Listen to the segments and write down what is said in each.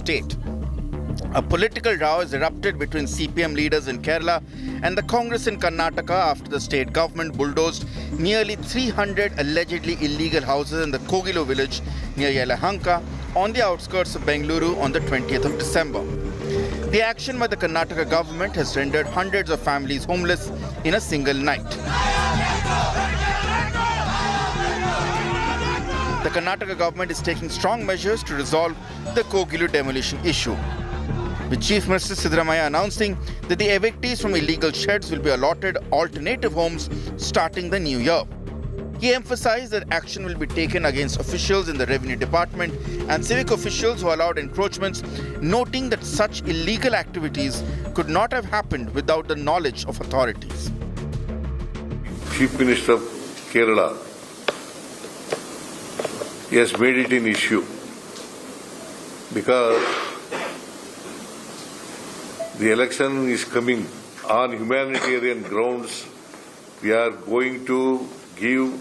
state. A political row has erupted between CPM leaders in Kerala and the Congress in Karnataka after the state government bulldozed nearly 300 allegedly illegal houses in the Kogilo village near Yelahanka on the outskirts of Bengaluru on the 20th of December. The action by the Karnataka government has rendered hundreds of families homeless in a single night. The Karnataka government is taking strong measures to resolve the Kogilo demolition issue, with Chief Minister Siddaramaiah announcing that the evictees from illegal sheds will be allotted alternative homes starting the new year. He emphasized that action will be taken against officials in the revenue department and civic officials who allowed encroachments, noting that such illegal activities could not have happened without the knowledge of authorities. Chief Minister of Kerala has made it an issue because the election is coming on humanitarian grounds. We are going to give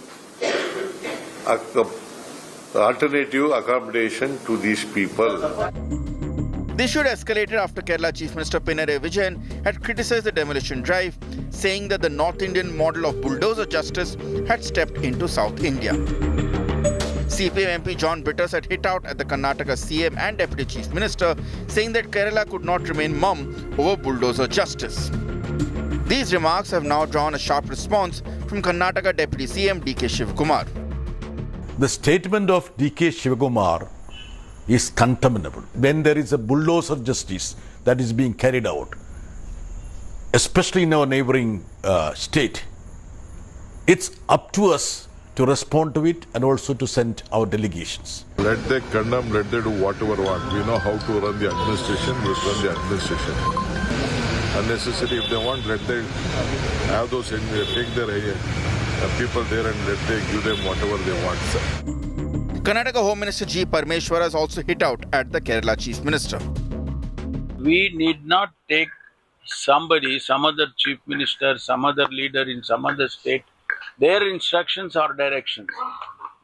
alternative accommodation to these people. The issue escalated after Kerala Chief Minister Pinarayi Vijayan had criticized the demolition drive, saying that the North Indian model of bulldozer justice had stepped into South India. CPM MP John Britters had hit out at the Karnataka CM and Deputy Chief Minister, saying that Kerala could not remain mum over bulldozer justice. These remarks have now drawn a sharp response from Karnataka Deputy CM DK Shivakumar. The statement of DK Shivakumar is contemptible. When there is a bulldozer justice that is being carried out, especially in our neighboring state, it's up to us to respond to it and also to send our delegations. Let them condemn, let them do whatever they want. We know how to run the administration, we'll run the administration. Unnecessary, if they want, let them have those, take their people there and let them give them whatever they want. Karnataka Home Minister G. Parmeshwara has also hit out at the Kerala Chief Minister. We need not take somebody, some other chief minister, some other leader in some other state, their instructions or directions.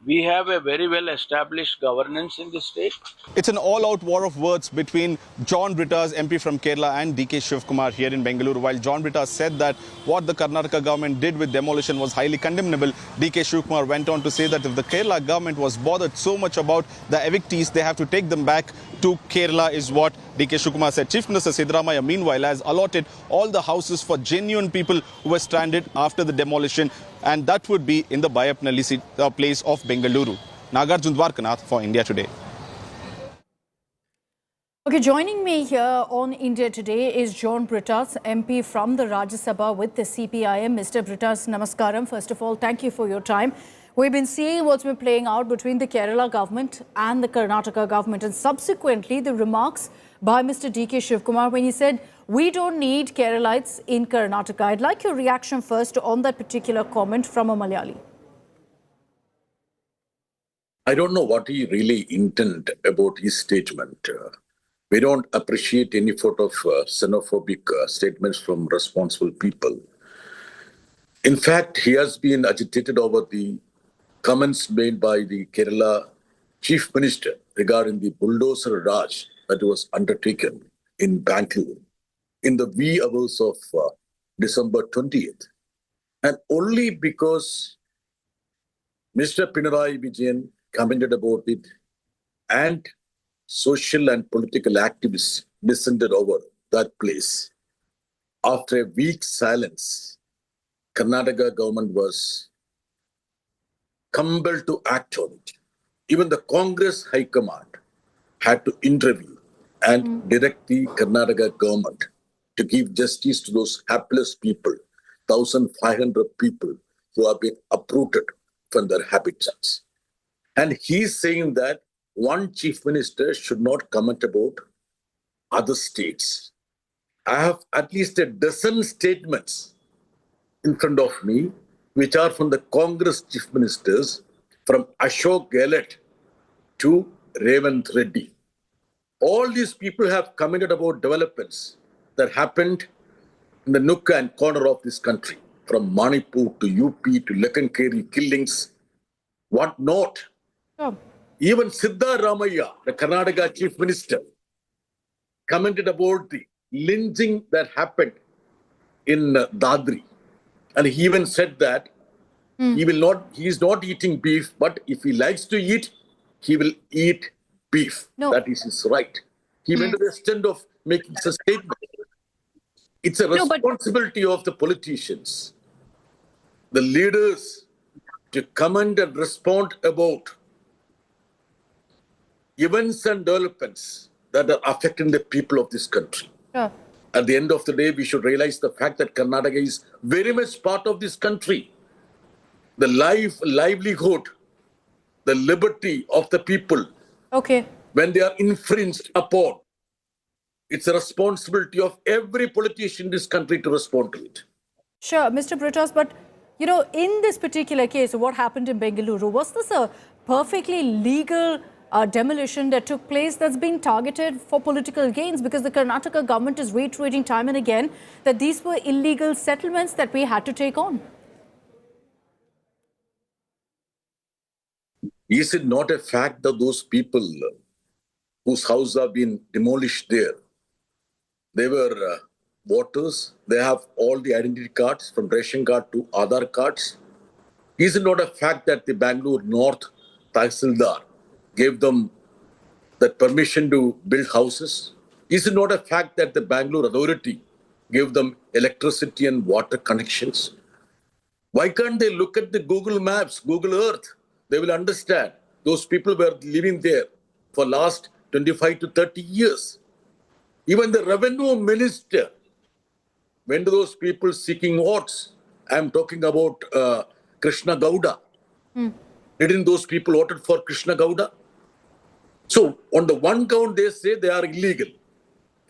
We have a very well established governance in the state. It's an all-out war of words between John Britters, MP from Kerala, and DK Shivakumar here in Bengaluru. While John Britters said that what the Karnataka government did with demolition was highly condemnable, DK Shivakumar went on to say that if the Kerala government was bothered so much about the evictees, they have to take them back to Kerala, is what DK Shivakumar said. Chief Minister Siddaramaiah, meanwhile, has allotted all the houses for genuine people who were stranded after the demolition, and that would be in the Bayapnalli place of Bengaluru. Nagarjun Dwarkanath for India Today. Okay, joining me here on India Today is John Britters, MP from the Rajya Sabha with the CPIM. Mr. Britters, namaskaram. First of all, thank you for your time. We've been seeing what's been playing out between the Kerala government and the Karnataka government, and subsequently the remarks by Mr. DK Shivakumar when he said, we don't need Keralites in Karnataka. I'd like your reaction first on that particular comment from a Malayali. I don't know what he really intended about his statement. We don't appreciate any sort of xenophobic statements from responsible people. In fact, he has been agitated over the comments made by the Kerala Chief Minister regarding the Bulldozer Raj that was undertaken in Bengaluru in the wee hours of December 20th. And only because Mr. Pinarayi Vijayan commented about it and social and political activists descended over that place. After a week's silence, Karnataka government was compelled to act on it. Even the Congress High Command had to intervene and direct the Karnataka government to give justice to those hapless people, 1,500 people who have been uprooted from their habitats. And he's saying that one chief minister should not comment about other states. I have at least a dozen statements in front of me, which are from the Congress chief ministers, from Ashok Gehlot to Revant Reddy. All these people have commented about developments that happened in the nook and corner of this country, from Manipur to UP to Lekankeri killings, what not. Oh. Even Siddaramaiah, the Karnataka chief minister, commented about the lynching that happened in Dadri. And he even said that he is not eating beef, but if he likes to eat, he will eat beef. No. That is his right. He went to the extent of making such statement. It's a responsibility of the politicians, the leaders, to comment and respond about events and developments that are affecting the people of this country. Sure. At the end of the day, we should realize the fact that Karnataka is very much part of this country. The livelihood, the liberty of the people, Okay. when they are infringed upon, it's a responsibility of every politician in this country to respond to it. Sure, Mr. Britos, but you know, in this particular case, what happened in Bengaluru, was this a perfectly legal demolition that took place that's been targeted for political gains? Because the Karnataka government is reiterating time and again that these were illegal settlements that we had to take on. Is it not a fact that those people whose houses have been demolished there, they were voters, they have all the identity cards from ration card to Aadhaar cards? Is it not a fact that the Bangalore North Tahsildar gave them that permission to build houses? Is it not a fact that the Bangalore Authority gave them electricity and water connections? Why can't they look at the Google Maps, Google Earth? They will understand those people were living there for last 25 to 30 years. Even the revenue minister went to those people seeking votes. I am talking about Krishna Gowda. Didn't those people voted for Krishna Gowda? So on the one count, they say they are illegal.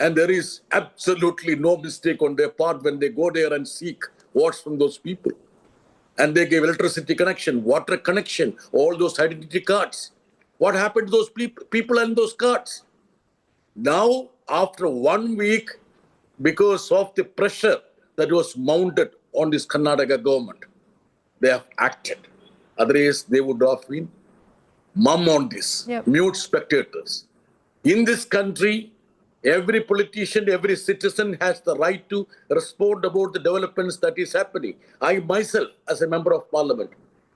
And there is absolutely no mistake on their part when they go there and seek votes from those people. And they gave electricity connection, water connection, all those identity cards. What happened to those people and those cards? Now, after 1 week, because of the pressure that was mounted on this Karnataka government, they have acted. Otherwise, they would have been mum on this, mute spectators. In this country, every politician, every citizen has the right to respond about the developments that is happening. I myself, as a member of parliament,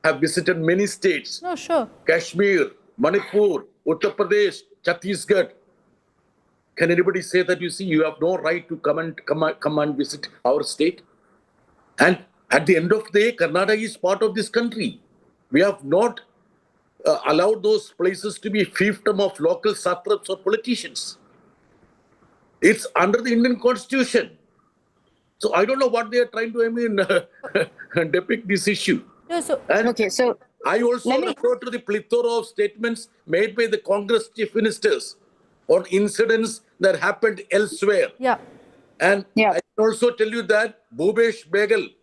have visited many states. Oh, sure. Kashmir, Manipur, Uttar Pradesh, Chhattisgarh. Can anybody say that, you see, you have no right to come and visit our state? And at the end of the day, Karnataka is part of this country. We have not allowed those places to be fiefdom of local satraps or politicians. It's under the Indian Constitution. So I don't know what they are trying to, depict this issue. No, so, So I also refer to the plethora of statements made by the Congress chief ministers on incidents that happened elsewhere. yeah. And I can also tell you that Bhupesh Bagal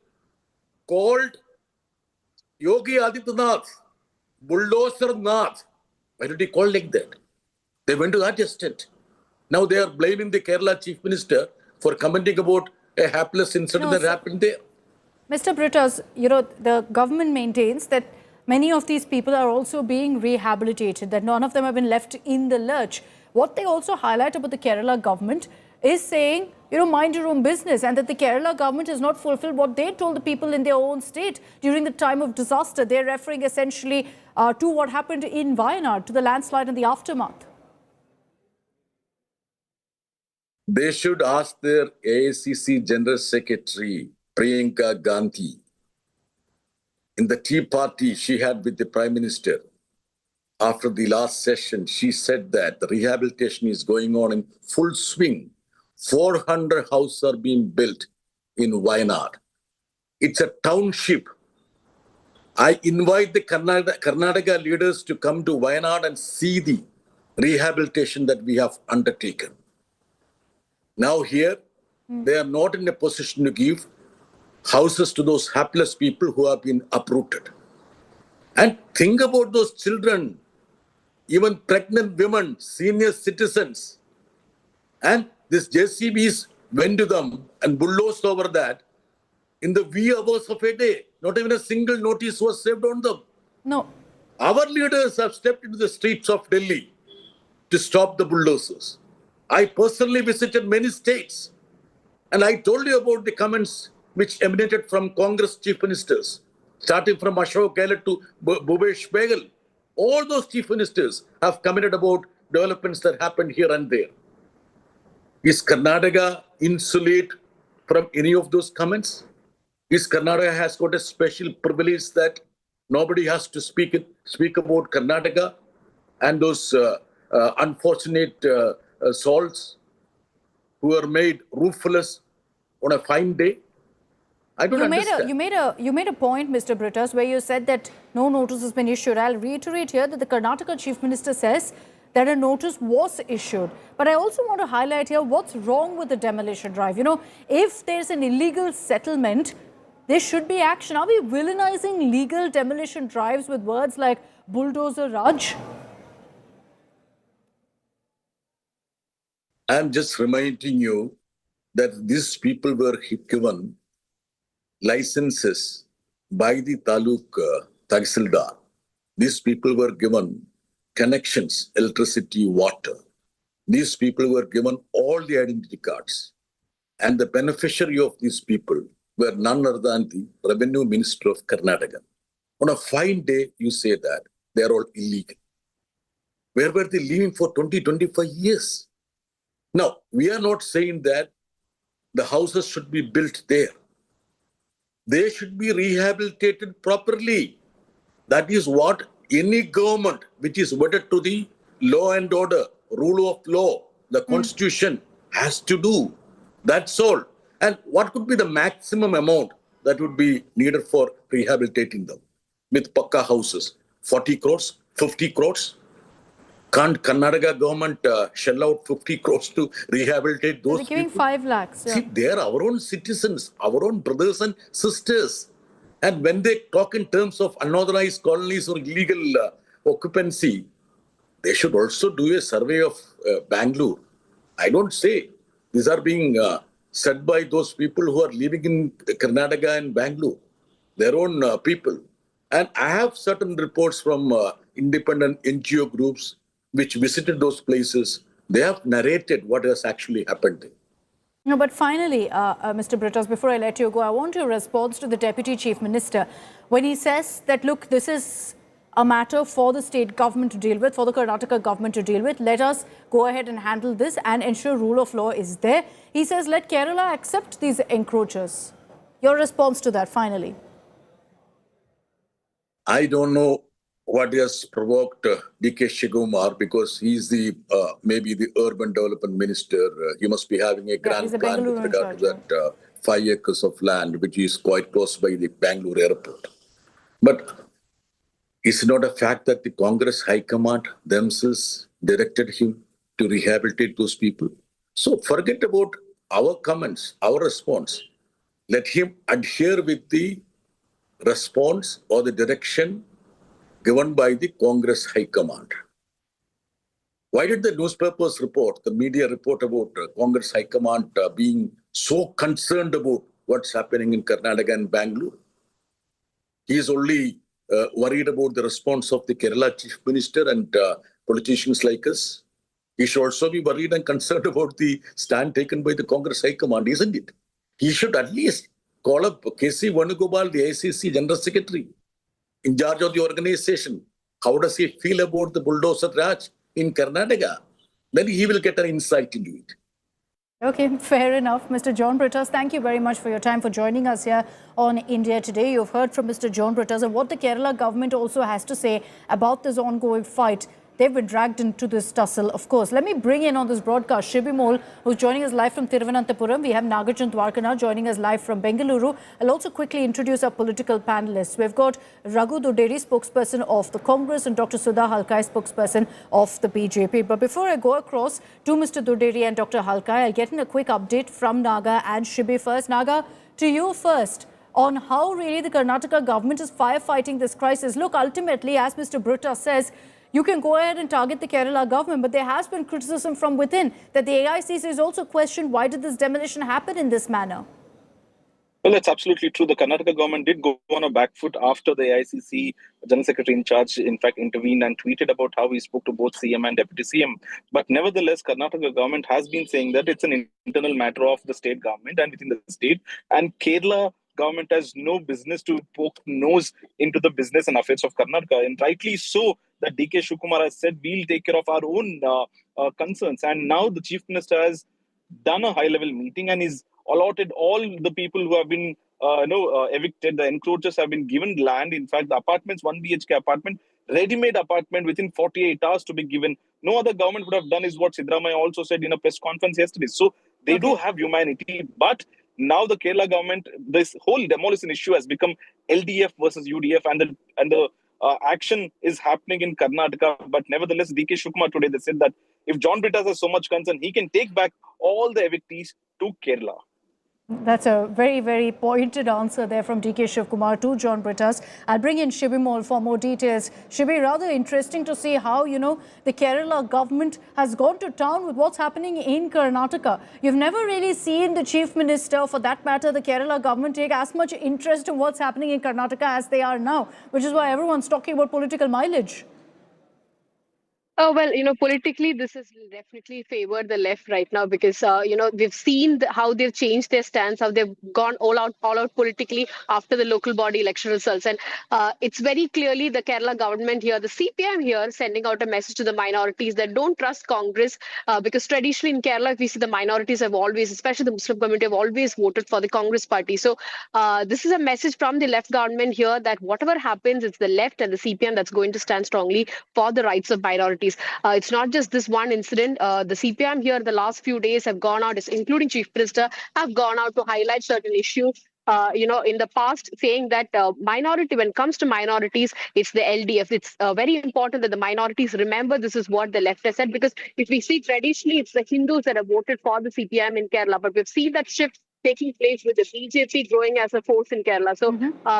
called Yogi Adityanath Bulldozer Nath. Why did he call like that? They went to that extent. Now they are blaming the Kerala chief minister for commenting about a hapless incident that happened there. Mr. Britos, you know, the government maintains that many of these people are also being rehabilitated, that none of them have been left in the lurch. What they also highlight about the Kerala government is saying, you know, mind your own business, and that the Kerala government has not fulfilled what they told the people in their own state during the time of disaster. They're referring essentially to what happened in Vijayan, to the landslide and the aftermath. They should ask their AICC General Secretary, Priyanka Gandhi. In the tea party she had with the Prime Minister, after the last session, she said that the rehabilitation is going on in full swing. 400 houses are being built in Wayanad. It's a township. I invite the Karnataka leaders to come to Wayanad and see the rehabilitation that we have undertaken. Now here, they are not in a position to give houses to those hapless people who have been uprooted. And think about those children, even pregnant women, senior citizens. And these JCBs went to them and bulldozed over that in the wee hours of a day. Not even a single notice was served on them. No. Our leaders have stepped into the streets of Delhi to stop the bulldozers. I personally visited many states, and I told you about the comments which emanated from Congress chief ministers, starting from Ashok Gehlot to Bhupesh Baghel. All those chief ministers have commented about developments that happened here and there. Is Karnataka insulate from any of those comments? Is Karnataka has got a special privilege that nobody has to speak about Karnataka and those unfortunate souls who are made roofless on a fine day? I don't understand. You made a point, Mr. Brittas, where you said that no notice has been issued. I'll reiterate here that the Karnataka Chief Minister says that a notice was issued. But I also want to highlight here what's wrong with the demolition drive. You know, if there's an illegal settlement, there should be action. Are we villainizing legal demolition drives with words like Bulldozer Raj? I'm just reminding you that these people were given licenses by the Taluk Tahsildar. These people were given connections, electricity, water. These people were given all the identity cards. And the beneficiary of these people were none other than the Revenue Minister of Karnataka. On a fine day, you say that they are all illegal. Where were they living for 20, 25 years? Now, we are not saying that the houses should be built there. They should be rehabilitated properly. That is what any government which is wedded to the law and order, rule of law, the constitution has to do. That's all. And what could be the maximum amount that would be needed for rehabilitating them? With Pakka houses, 40 crores, 50 crores? Can't Karnataka government shell out 50 crores to rehabilitate those They're giving people? 5 lakhs. Yeah. See, they are our own citizens, our own brothers and sisters. And when they talk in terms of unauthorized colonies or illegal occupancy, they should also do a survey of Bangalore. I don't say. These are being said by those people who are living in Karnataka and Bangalore, their own people. And I have certain reports from independent NGO groups which visited those places. They have narrated what has actually happened there. No, but finally, Mr. Brittas, before I let you go, I want your response to the Deputy Chief Minister when he says that, look, this is a matter for the state government to deal with, for the Karnataka government to deal with. Let us go ahead and handle this and ensure rule of law is there. He says, let Kerala accept these encroachers. Your response to that, finally. I don't know what has provoked DK Shivakumar because he's the maybe the urban development minister. He must be having a grand plan with regard to that 5 acres of land, which is quite close by the Bangalore airport. But it's not a fact that the Congress High Command themselves directed him to rehabilitate those people. So forget about our comments, our response. Let him adhere with the response or the direction given by the Congress High Command. Why did the newspapers report, the media report about Congress High Command being so concerned about what's happening in Karnataka and Bangalore? He is only worried about the response of the Kerala Chief Minister and politicians like us. He should also be worried and concerned about the stand taken by the Congress High Command, isn't it? He should at least call up K.C. Venugopal, the ICC General Secretary, in charge of the organization. How does he feel about the Bulldozer Raj in Karnataka? Then he will get an insight into it. Okay, fair enough. Mr. John Brittas, thank you very much for your time, for joining us here on India Today. You've heard from Mr. John Brittas and what the Kerala government also has to say about this ongoing fight. They've been dragged into this tussle, of course. Let me bring in on this broadcast Shivakumar, who's joining us live from Thiruvananthapuram. We have Nagarjun Dwarkana joining us live from Bengaluru. I'll also quickly introduce our political panelists. We've got Raghu Doderi, spokesperson of the Congress, and Dr. Sudha Halkai, spokesperson of the BJP. But before I go across to Mr. Doderi and Dr. Halkai, I'll get in a quick update from Naga and Shibi first. Naga, to you first on how really the Karnataka government is firefighting this crisis. Look, ultimately, as Mr. Brittas says, you can go ahead and target the Kerala government, but there has been criticism from within that the AICC is also questioned why did this demolition happen in this manner? Well, that's absolutely true. The Karnataka government did go on a back foot after the AICC General Secretary in charge, in fact, intervened and tweeted about how he spoke to both CM and Deputy CM. But nevertheless, Karnataka government has been saying that it's an internal matter of the state government and within the state. And Kerala government has no business to poke nose into the business and affairs of Karnataka. And rightly so, that DK Shivakumar has said, we'll take care of our own concerns. And now the Chief Minister has done a high-level meeting and is allotted all the people who have been evicted. The encroachers have been given land. In fact, the apartments, 1 BHK apartment, ready-made apartment within 48 hours to be given. No other government would have done is what Siddaramaiah also said in a press conference yesterday. So they do have humanity, but now the Kerala government, this whole demolition issue has become LDF versus UDF, and the action is happening in Karnataka. But nevertheless, DK Shivakumar today, they said that if John Britas has so much concern, he can take back all the evictees to Kerala. That's a very, very pointed answer there from DK Shivakumar to John Britas. I'll bring in Shibimol for more details. Shibi, rather interesting to see how, the Kerala government has gone to town with what's happening in Karnataka. You've never really seen the Chief Minister, for that matter, the Kerala government, take as much interest in what's happening in Karnataka as they are now, which is why everyone's talking about political mileage. Oh, well, politically, this has definitely favored the left right now because, we've seen how they've changed their stance, how they've gone all out politically after the local body election results. And it's very clearly the Kerala government here, the CPM here, sending out a message to the minorities that don't trust Congress because traditionally in Kerala, if we see the minorities have always, especially the Muslim community, have always voted for the Congress party. So this is a message from the left government here that whatever happens, it's the left and the CPM that's going to stand strongly for the rights of minorities. It's not just this one incident. The CPM here the last few days have gone out, including Chief Minister, have gone out to highlight certain issues. In the past, saying that minority, when it comes to minorities, it's the LDF. It's very important that the minorities remember this is what the left has said, because if we see traditionally, it's the Hindus that have voted for the CPM in Kerala, but we've seen that shift taking place with the BJP growing as a force in Kerala. So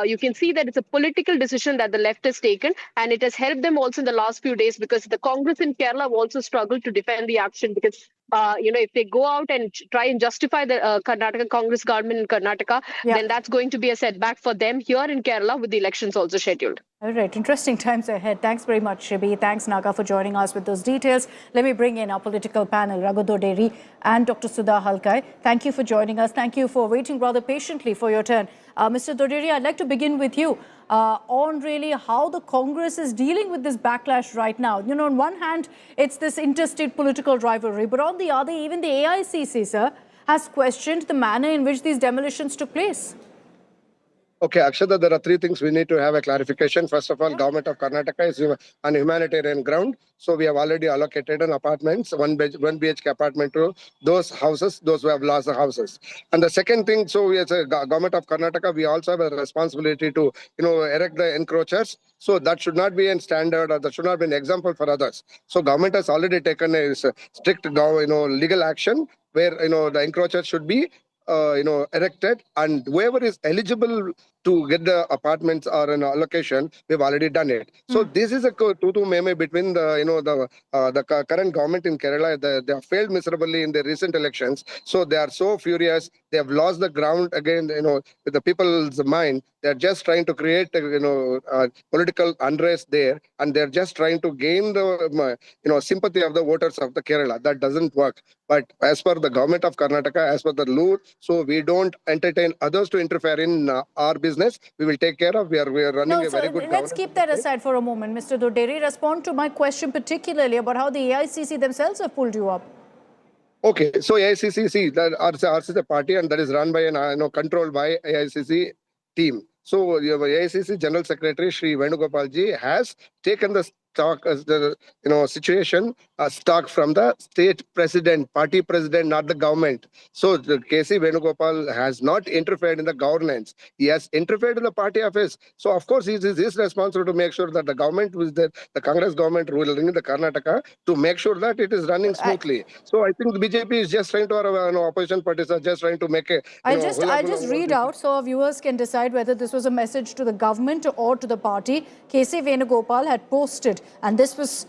you can see that it's a political decision that the left has taken, and it has helped them also in the last few days because the Congress in Kerala have also struggled to defend the action because, if they go out and try and justify the Karnataka Congress government in Karnataka, then that's going to be a setback for them here in Kerala with the elections also scheduled. All right, interesting times ahead. Thanks very much, Shibi. Thanks, Naga, for joining us with those details. Let me bring in our political panel, Raghu Doderi and Dr. Sudha Halkai. Thank you for joining us. Thank you for waiting rather patiently for your turn. Mr. Doderi, I'd like to begin with you on really how the Congress is dealing with this backlash right now. On one hand, it's this interstate political rivalry, but on the other, even the AICC, sir, has questioned the manner in which these demolitions took place. Okay, Akshita, there are three things we need to have a clarification. First of all, Government of Karnataka is on humanitarian ground. So we have already allocated an apartments, 1 BHK apartment to those houses, those who have lost the houses. And the second thing, so as a Government of Karnataka, we also have a responsibility to, erect the encroachers. So that should not be a standard, or that should not be an example for others. So government has already taken a strict, legal action where, the encroachers should be erected, and whoever is eligible to get the apartments or an allocation, we've already done it. So this is a tutu meme between the current government in Kerala. They have failed miserably in the recent elections. So they are so furious. They have lost the ground again, with the people's mind. They're just trying to create, political unrest there, and they're just trying to gain the, sympathy of the voters of the Kerala. That doesn't work. But as per the government of Karnataka, as per the law, so we don't entertain others to interfere in our business. We will take care of. We are running a very good. Let's keep that aside for a moment, Mr. Doderi. Respond to my question particularly about how the AICC themselves have pulled you up. Okay, so AICC, ours is a party, and that is run by an controlled by AICC team. So AICC General Secretary Shri Venugopal ji has taken the stock as the situation stock from the state president, party president, not the government. So the KC Venugopal has not interfered in the governance. He has interfered in the party affairs. So of course it is his responsibility to make sure that the government was the Congress government ruling in the Karnataka to make sure that it is running smoothly. So I think the BJP is just trying to, opposition parties are just trying to make a. I'll just read out so our viewers can decide whether this was a message to the government or to the party. KC Venugopal had posted And this was,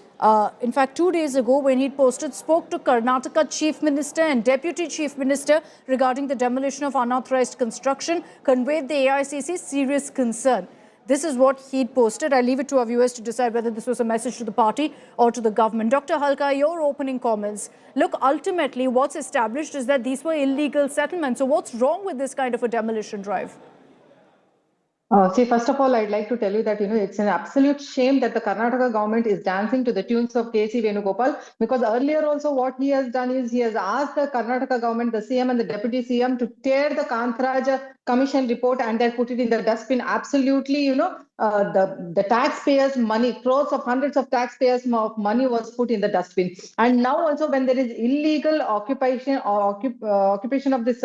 in fact, 2 days ago when he posted, spoke to Karnataka Chief Minister and Deputy Chief Minister regarding the demolition of unauthorized construction, conveyed the AICC serious concern. This is what he'd posted. I leave it to our viewers to decide whether this was a message to the party or to the government. Dr. Halka, your opening comments. Look, ultimately, what's established is that these were illegal settlements. So what's wrong with this kind of a demolition drive? See, first of all, I'd like to tell you that, it's an absolute shame that the Karnataka government is dancing to the tunes of K.C. Venugopal, because earlier also what he has done is he has asked the Karnataka government, the CM and the Deputy CM, to tear the Kantraj Commission report and then put it in the dustbin. Absolutely, the taxpayers' money, crores of hundreds of taxpayers' money was put in the dustbin. And now also when there is illegal occupation or occupation of this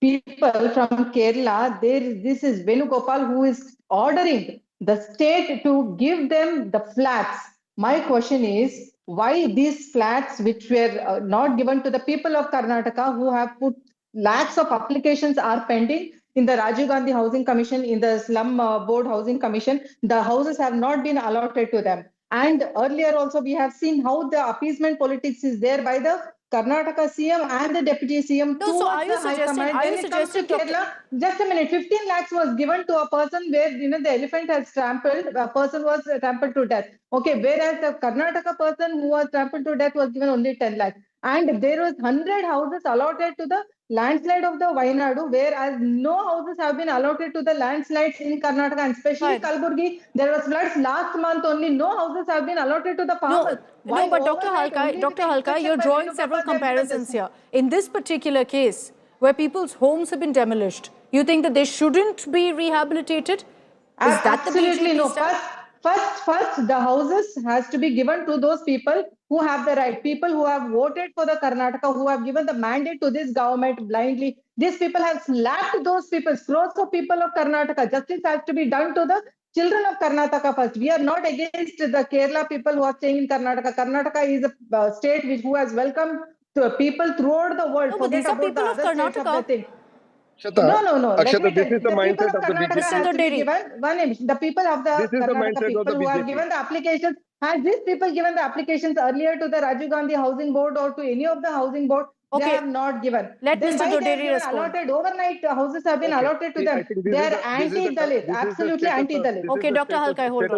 people from Kerala, this is Venugopal who is ordering the state to give them the flats. My question is, why these flats which were not given to the people of Karnataka, who have put lakhs of applications are pending in the Rajiv Gandhi Housing Commission, in the Slum Board Housing Commission, the houses have not been allotted to them. And earlier also we have seen how the appeasement politics is there by the Karnataka CM and the Deputy CM. No, so are you suggesting, Kerala, just a minute, 15 lakhs was given to a person where the elephant has trampled, a person was trampled to death. Okay, whereas the Karnataka person who was trampled to death was given only 10 lakhs. And there was 100 houses allotted to the landslide of the Wayanadu, whereas no houses have been allotted to the landslides in Karnataka, and especially Kalburgi. There was floods last month only. No houses have been allotted to the farmers. No, but Dr. Halka, you're drawing several comparisons here. In this particular case, where people's homes have been demolished, you think that they shouldn't be rehabilitated? Is that the Absolutely BJP no. style? First, the houses has to be given to those people who have the right, people who have voted for the Karnataka, who have given the mandate to this government blindly. These people have slapped those people, crores of people of Karnataka. Justice has to be done to the children of Karnataka first. We are not against the Kerala people who are staying in Karnataka. Karnataka is a state who has welcomed people throughout the world. No, but these are people of Karnataka. No. Akshata, this is the mindset of the BJP. The people of the Karnataka people who have given the applications, has these people given the applications earlier to the Rajiv Gandhi Housing Board or to any of the housing board? Okay. They have not given. Let Then Mr. why they have Doderi given respond. allotted overnight houses have been allotted to them. They are anti-Dalit, absolutely anti-Dalit. Okay, Dr. Halka, hold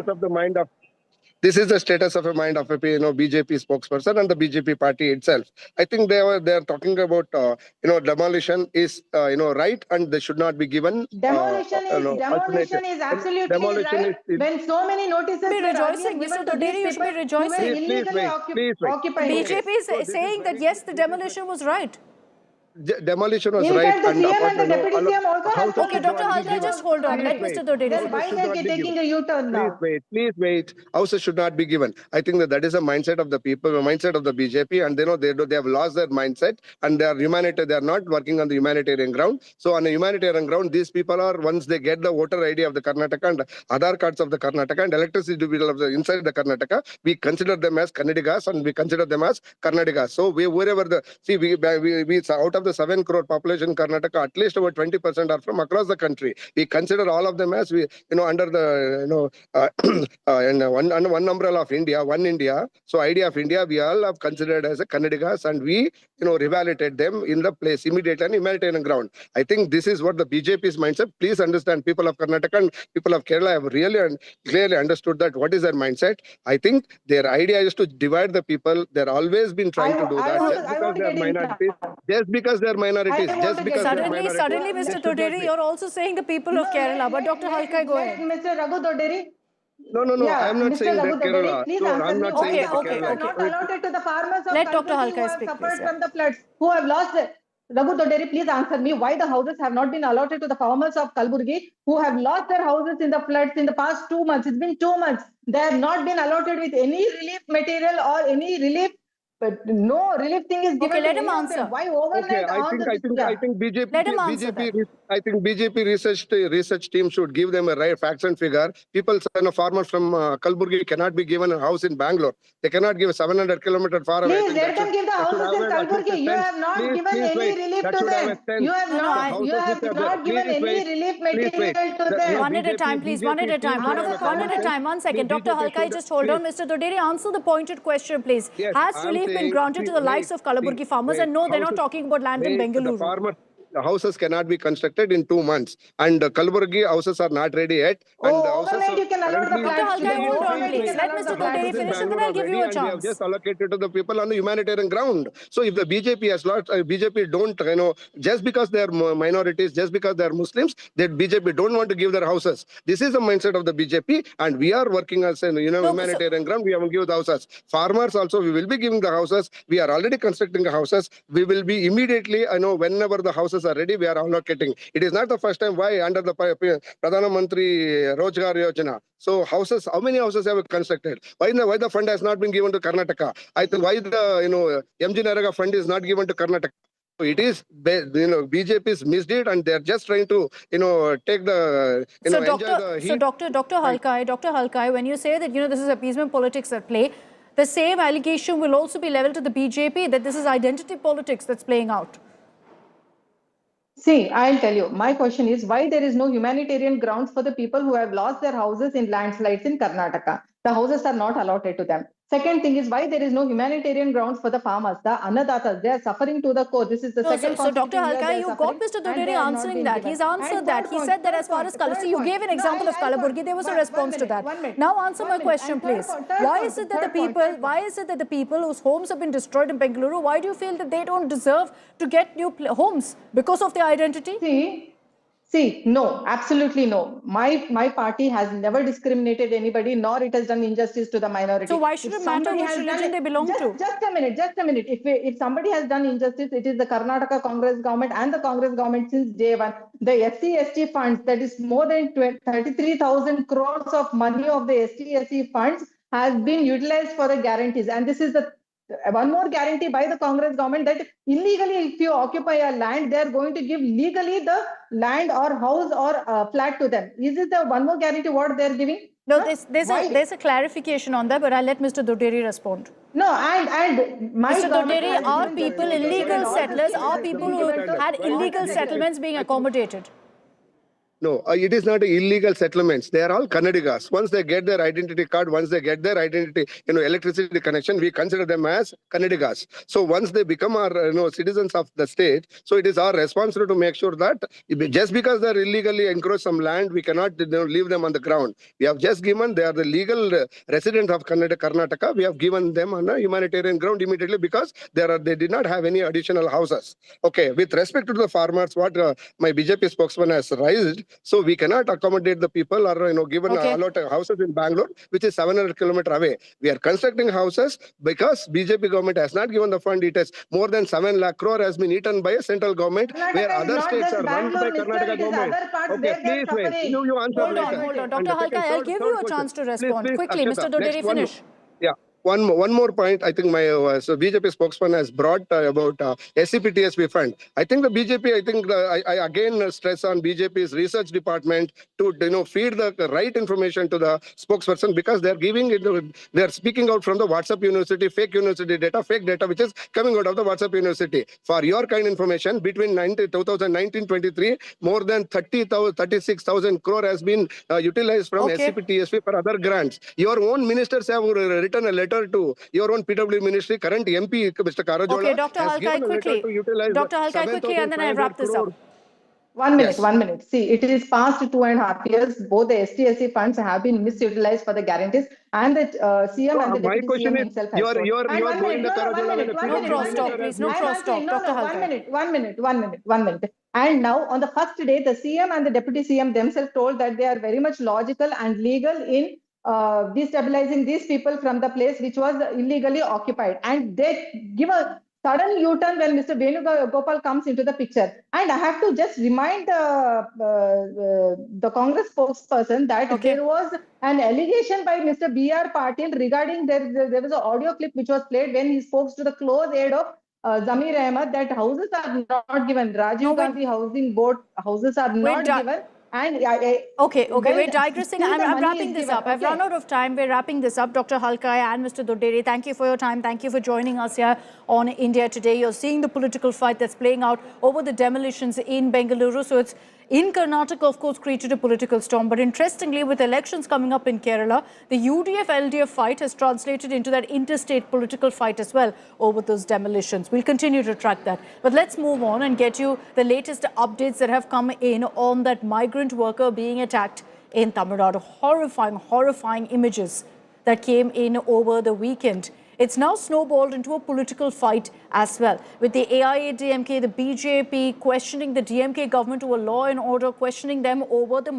on. This is the status of mind of a BJP spokesperson and the BJP party itself. I think they are talking about demolition is right, and they should not be given. Demolition is absolutely right. When so many notices Be rejoicing, Mr. Doderi, you should be rejoicing. Occupying. BJP is saying that yes, the demolition was right. Demolition was In right. fact, the CM and the Deputy CM also have to. Okay, Dr. Halka, just hold on. Let Mr. Doderi. Then why they are taking a U-turn now? Please wait. Houses should not be given. I think that is a mindset of the people, a mindset of the BJP, and they have lost their mindset, and they are they are not working on the humanitarian ground. So on a humanitarian ground, these people are, once they get the voter ID of the Karnataka and Aadhaar cards of the Karnataka and electricity bill of the inside the Karnataka, we consider them as Kannadigas and we consider them as Karnadigas. So wherever we out of the 7 crore population in Karnataka, at least about 20% are from across the country. We consider all of them as under the under one umbrella of India, one India. So idea of India, we all have considered as a Kannadigas, and we rehabilitate them in the place immediately on humanitarian ground. I think this is what the BJP's mindset. Please understand, people of Karnataka and people of Kerala have really and clearly understood that what is their mindset. I think their idea is to divide the people. They're always been trying to do that just because they're minorities. Suddenly, Mr. Doderi, you're also saying the people of Kerala, but Dr. Halka, go ahead. Mr. Raghu Doderi. No. Yeah, I'm not Mr. saying Raghu that Kerala. Please So answer I'm not me. saying that Okay. Kerala. Not allotted to the farmers of Let Dr. Kalburgi Halka who have speak, suffered please, from the floods, who have lost it. Raghu Doderi, please answer me why the houses have not been allotted to the farmers of Kalburgi who have lost their houses in the floods in the past 2 months. It's been 2 months. They have not been allotted with any relief material or any relief but no relief thing is given Okay, let to him any of them. answer. Why overnight all this? I think BJP, Let him answer I think BJP research team should give them a right facts and figure. People, farmers from Kalburgi cannot be given a house in Bangalore. They cannot give 700 kilometers far away. Please let them give the houses in Kalburgi. You have not given any relief to them. You have not given any relief material to them. One at a time, please. One at a time. One at a time. 1 second. Dr. Halkai, just hold on. Mr. Doderi, answer the pointed question, please. Has relief been granted to the likes of Kalaburgi farmers? And no, they're not talking about land in Bengaluru. The houses cannot be constructed in 2 months, and Kalburgi houses are not ready yet. And overnight you can allow the plants. Dr. Halkai, hold on, please. Let Mr. Doderi finish, and then I'll give you a chance. We have just allocated to the people on the humanitarian ground. So if the BJP has lost, BJP don't, just because they are minorities, just because they are Muslims, that BJP don't want to give their houses. This is the mindset of the BJP, and we are working as humanitarian ground. We haven't given the houses. Farmers also, we will be giving the houses. We are already constructing the houses. We will be immediately, whenever the houses are ready, we are allocating. It is not the first time why under the Pradhana Mantri Rozgar Yojana. So houses, how many houses have constructed? Why the fund has not been given to Karnataka? I think why the MG Naraga fund is not given to Karnataka? It is BJP's misdeed, and they are just trying to take the Dr. Halkai, when you say that this is appeasement politics at play, the same allegation will also be leveled to the BJP that this is identity politics that's playing out. See, I'll tell you. My question is why there is no humanitarian grounds for the people who have lost their houses in landslides in Karnataka. The houses are not allotted to them. Second thing is why there is no humanitarian grounds for the farmers, the Annadatas. They are suffering to the core. This is the second. So Dr. Halkai, you got Mr. Doderi answering that. He's answered that. He said that as far as Kalaburgi, you gave an example of Kalaburgi. There was a response to that. Now answer my question, please. Why is it that the people whose homes have been destroyed in Bengaluru, why do you feel that they don't deserve to get new homes because of their identity? See, no, absolutely no. My party has never discriminated anybody, nor it has done injustice to the minority. So why should it matter which religion they belong to? Just a minute. If somebody has done injustice, it is the Karnataka Congress government and the Congress government since day one. The SC/ST funds, that is more than 33,000 crores of money of the SC/ST funds has been utilized for the guarantees. And this is the one more guarantee by the Congress government that illegally, if you occupy a land, they are going to give legally the land or house or flat to them. Is it the one more guarantee what they are giving? No, there's a clarification on that, but I'll let Mr. Doderi respond. No, and Mr. Doderi, are people illegal settlers? Are people who had illegal settlements being accommodated? No, it is not illegal settlements. They are all Kannadigas. Once they get their identity card, once they get their identity, electricity connection, we consider them as Kannadigas. So once they become our, citizens of the state, so it is our responsibility to make sure that just because they are illegally encroached some land, we cannot leave them on the ground. We have just given, they are the legal residents of Karnataka. We have given them on a humanitarian ground immediately because they did not have any additional houses. Okay, with respect to the farmers, what my BJP spokesman has raised, so we cannot accommodate the people or given a lot of houses in Bangalore, which is 700 kilometers away. We are constructing houses because BJP government has not given the fund. It has more than 7 lakh crore has been eaten by a central government, where other states are run by Karnataka government. Okay, please wait. You answer later. Hold on. Dr. Halkai, I'll give you a chance to respond. Quickly, Mr. Doderi, finish. Yeah. One more point. I think my BJP spokesman has brought about SCPTSB fund. I think the BJP. I again stress on BJP's research department to feed the right information to the spokesperson because they are giving it. They are speaking out from the WhatsApp University fake data which is coming out of the WhatsApp University. For your kind information, between 2019-23, more than 36,000 crore has been utilized from SCPTSB for other grants. Your own ministers have written a letter to your own PW ministry, current MP, Mr. Karajola. Okay, Dr. Halkai, quickly. Dr. Halkai, quickly, and then I'll wrap this up. 1 minute, 1 minute. See, it is past 2.5 years. Both the STSC funds have been misutilized for the guarantees, and the CM and the deputy CM himself has you're going the Karajola. No cross-talk, please. No cross-talk, Dr. Halkai. 1 minute. And now, on the first day, the CM and the deputy CM themselves told that they are very much logical and legal in destabilizing these people from the place which was illegally occupied, and they give a sudden U-turn when Mr. Venugopal comes into the picture. And I have to just remind the Congress spokesperson that there was an allegation by Mr. B.R. Patil regarding there was an audio clip which was played when he spoke to the close aide of Zamir Ahmed that houses are not given. Rajiv Gandhi Housing Board houses are not given. And we're digressing. I'm wrapping this up. I've run out of time. We're wrapping this up. Dr. Halkai and Mr. Dodere, thank you for your time. Thank you for joining us here on India Today. You're seeing the political fight that's playing out over the demolitions in Bengaluru. So it's in Karnataka, of course, created a political storm. But interestingly, with elections coming up in Kerala, the UDF-LDF fight has translated into that interstate political fight as well over those demolitions. We'll continue to track that. But let's move on and get you the latest updates that have come in on that migrant worker being attacked in Tamil Nadu. Horrifying images that came in over the weekend. It's now snowballed into a political fight as well, with the AIADMK, the BJP questioning the DMK government over law and order, questioning them over the